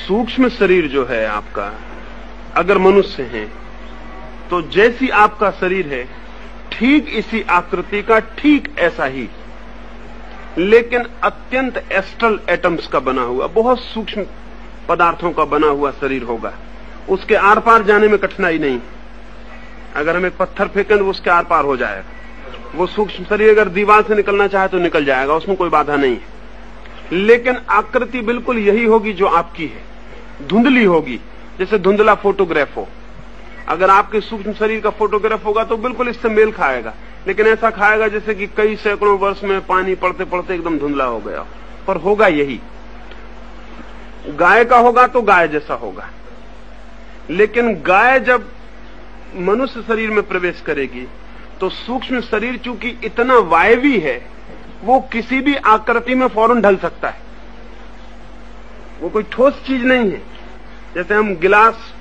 सूक्ष्म शरीर जो है आपका, अगर मनुष्य है तो जैसी आपका शरीर है ठीक इसी आकृति का, ठीक ऐसा ही, लेकिन अत्यंत एस्ट्रल एटम्स का बना हुआ, बहुत सूक्ष्म पदार्थों का बना हुआ शरीर होगा। उसके आर पार जाने में कठिनाई नहीं। अगर हम एक पत्थर फेंकें तो उसके आर पार हो जाएगा। वो सूक्ष्म शरीर अगर दीवार से निकलना चाहे तो निकल जाएगा, उसमें कोई बाधा नहीं है। लेकिन आकृति बिल्कुल यही होगी जो आपकी है, धुंधली होगी, जैसे धुंधला फोटोग्राफ हो। अगर आपके सूक्ष्म शरीर का फोटोग्राफ होगा तो बिल्कुल इससे मेल खाएगा, लेकिन ऐसा खाएगा जैसे कि कई सैकड़ों वर्ष में पानी पड़ते पड़ते एकदम धुंधला हो गया, पर होगा यही। गाय का होगा तो गाय जैसा होगा, लेकिन गाय जब मनुष्य शरीर में प्रवेश करेगी तो सूक्ष्म शरीर चूंकि इतना वायवी है, वो किसी भी आकृति में फौरन ढल सकता है। वो कोई ठोस चीज नहीं है। जैसे हम गिलास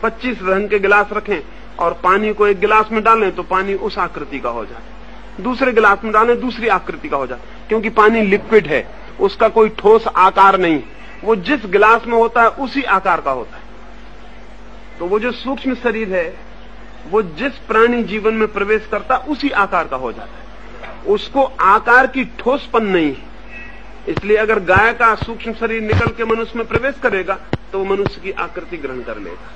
25 रंग के गिलास रखें और पानी को एक गिलास में डालें तो पानी उस आकृति का हो जाए, दूसरे गिलास में डालें दूसरी आकृति का हो जाए, क्योंकि पानी लिक्विड है, उसका कोई ठोस आकार नहीं, वो जिस गिलास में होता है उसी आकार का होता है। तो वो जो सूक्ष्म शरीर है वो जिस प्राणी जीवन में प्रवेश करता उसी आकार का हो जाता है, उसको आकार की ठोसपन नहीं है। इसलिए अगर गाय का सूक्ष्म शरीर निकल के मनुष्य में प्रवेश करेगा तो वो मनुष्य की आकृति ग्रहण कर लेगा।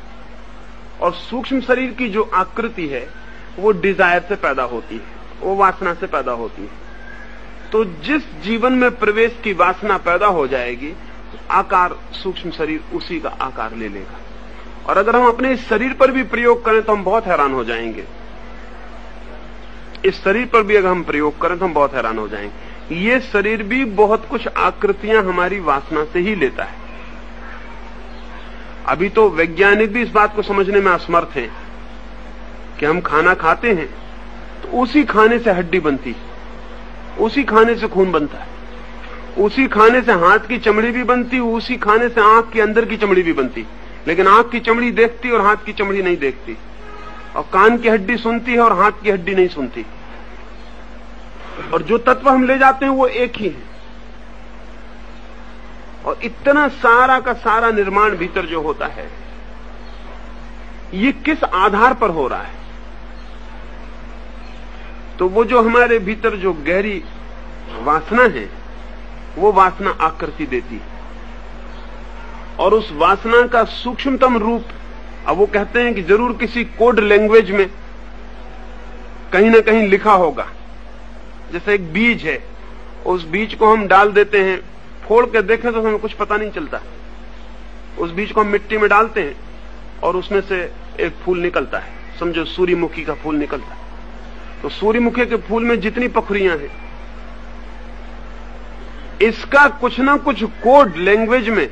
और सूक्ष्म शरीर की जो आकृति है वो डिजायर से पैदा होती है, वो वासना से पैदा होती है। तो जिस जीवन में प्रवेश की वासना पैदा हो जाएगी, आकार सूक्ष्म शरीर उसी का आकार ले लेगा। और अगर हम अपने इस शरीर पर भी प्रयोग करें तो हम बहुत हैरान हो जाएंगे। इस शरीर पर भी अगर हम प्रयोग करें तो हम बहुत हैरान हो जाएंगे। ये शरीर भी बहुत कुछ आकृतियां हमारी वासना से ही लेता है। अभी तो वैज्ञानिक भी इस बात को समझने में असमर्थ हैं कि हम खाना खाते हैं तो उसी खाने से हड्डी बनती है, उसी खाने से खून बनता है, उसी खाने से हाथ की चमड़ी भी बनती, उसी खाने से आंख के अंदर की चमड़ी भी बनती। लेकिन आंख की चमड़ी देखती और हाथ की चमड़ी नहीं देखती, और कान की हड्डी सुनती है और हाथ की हड्डी नहीं सुनती। और जो तत्व हम ले जाते हैं वो एक ही है। और इतना सारा का सारा निर्माण भीतर जो होता है, ये किस आधार पर हो रहा है? तो वो जो हमारे भीतर जो गहरी वासना है, वो वासना आकृति देती है। और उस वासना का सूक्ष्मतम रूप, अब वो कहते हैं कि जरूर किसी कोड लैंग्वेज में कहीं ना कहीं लिखा होगा। जैसे एक बीज है, उस बीज को हम डाल देते हैं, फोड़ के देखें तो हमें कुछ पता नहीं चलता। उस बीज को हम मिट्टी में डालते हैं और उसमें से एक फूल निकलता है, समझो सूर्यमुखी का फूल निकलता है। तो सूर्यमुखी के फूल में जितनी पखुरियां हैं, इसका कुछ ना कुछ कोड लैंग्वेज में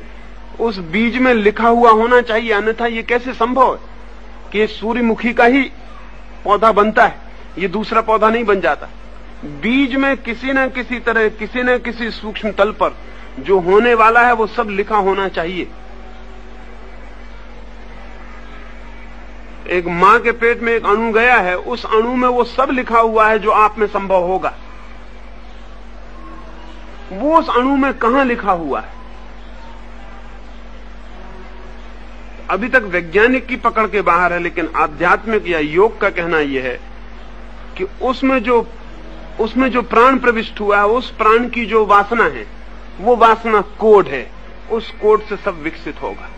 उस बीज में लिखा हुआ होना चाहिए, अन्यथा ये कैसे संभव है कि सूर्यमुखी का ही पौधा बनता है, ये दूसरा पौधा नहीं बन जाता। बीज में किसी न किसी तरह, किसी न किसी सूक्ष्म तल पर जो होने वाला है वो सब लिखा होना चाहिए। एक मां के पेट में एक अणु गया है, उस अणु में वो सब लिखा हुआ है जो आप में संभव होगा। वो उस अणु में कहां लिखा हुआ है? अभी तक वैज्ञानिक की पकड़ के बाहर है, लेकिन आध्यात्मिक या योग का कहना यह है कि उसमें जो प्राण प्रविष्ट हुआ है, उस प्राण की जो वासना है, वो वासना कोड है, उस कोड से सब विकसित होगा।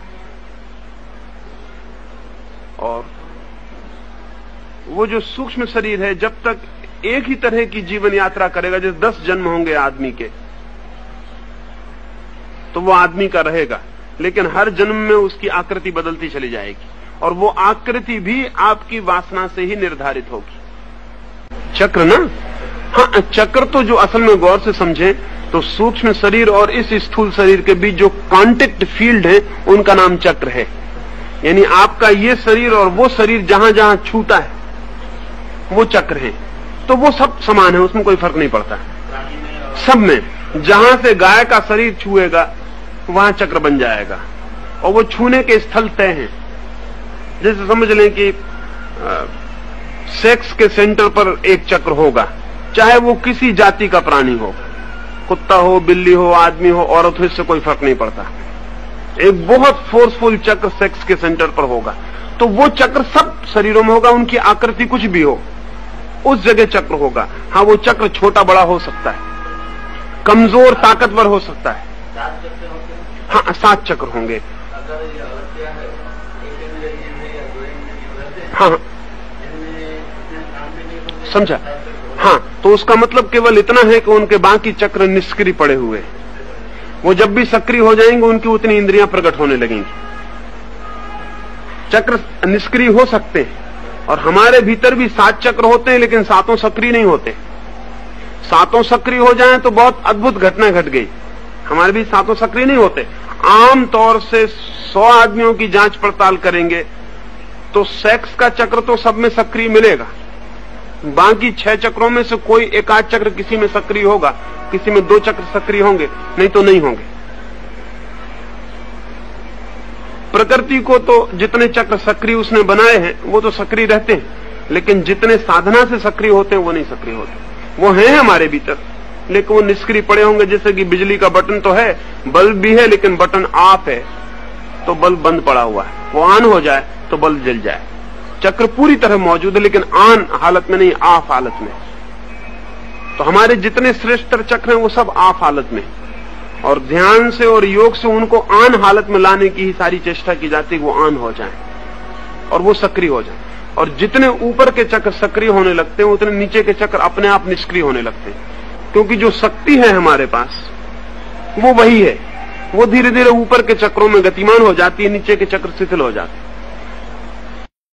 और वो जो सूक्ष्म शरीर है, जब तक एक ही तरह की जीवन यात्रा करेगा, जैसे 10 जन्म होंगे आदमी के, तो वो आदमी का रहेगा, लेकिन हर जन्म में उसकी आकृति बदलती चली जाएगी, और वो आकृति भी आपकी वासना से ही निर्धारित होगी। चक्र ना, हाँ, चक्र तो जो असल में गौर से समझें तो सूक्ष्म शरीर और इस स्थूल शरीर के बीच जो कांटेक्ट फील्ड है, उनका नाम चक्र है। यानी आपका ये शरीर और वो शरीर जहां जहां छूता है, वो चक्र है। तो वो सब समान है, उसमें कोई फर्क नहीं पड़ता। सब में जहां से गाय का शरीर छुएगा वहां चक्र बन जाएगा, और वो छूने के स्थल तय हैं। जैसे समझ लें कि सेक्स के सेंटर पर एक चक्र होगा, चाहे वो किसी जाति का प्राणी हो, कुत्ता हो, बिल्ली हो, आदमी हो, औरत हो, इससे कोई फर्क नहीं पड़ता। एक बहुत फोर्सफुल चक्र सेक्स के सेंटर पर होगा, तो वो चक्र सब शरीरों में होगा, उनकी आकृति कुछ भी हो उस जगह चक्र होगा। हाँ, वो चक्र छोटा बड़ा हो सकता है, कमजोर ताकतवर हो सकता है। हाँ, 7 चक्र होंगे। हाँ, समझा। हाँ, तो उसका मतलब केवल इतना है कि उनके बाकी चक्र निष्क्रिय पड़े हुए हैं। वो जब भी सक्रिय हो जाएंगे उनकी उतनी इंद्रियां प्रकट होने लगेंगी। चक्र निष्क्रिय हो सकते हैं और हमारे भीतर भी 7 चक्र होते हैं, लेकिन 7 सक्रिय नहीं होते। 7 सक्रिय हो जाएं तो बहुत अद्भुत घटना घट गई। हमारे भी 7 सक्रिय नहीं होते। आम तौर से 100 आदमियों की जांच पड़ताल करेंगे तो सेक्स का चक्र तो सब में सक्रिय मिलेगा, बाकी 6 चक्रों में से कोई 1-8 चक्र किसी में सक्रिय होगा, किसी में 2 चक्र सक्रिय होंगे, नहीं तो नहीं होंगे। प्रकृति को तो जितने चक्र सक्रिय उसने बनाए हैं वो तो सक्रिय रहते हैं, लेकिन जितने साधना से सक्रिय होते हैं वो नहीं सक्रिय होते। वो हैं हमारे भीतर, लेकिन वो निष्क्रिय पड़े होंगे। जैसे कि बिजली का बटन तो है, बल्ब भी है, लेकिन बटन ऑफ है तो बल्ब बंद पड़ा हुआ है। वो ऑन हो जाए तो बल्ब जल जाए। चक्र पूरी तरह मौजूद है, लेकिन ऑन हालत में नहीं, ऑफ हालत में। तो हमारे जितने श्रेष्ठ चक्र हैं वो सब ऑफ हालत में, और ध्यान से और योग से उनको ऑन हालत में लाने की ही सारी चेष्टा की जाती है। वो ऑन हो जाए और वो सक्रिय हो जाए। और जितने ऊपर के चक्र सक्रिय होने लगते हैं उतने नीचे के चक्र अपने आप निष्क्रिय होने लगते हैं, क्योंकि जो शक्ति है हमारे पास वो वही है। वो धीरे धीरे ऊपर के चक्रों में गतिमान हो जाती है, नीचे के चक्र शिथिल हो जाते हैं।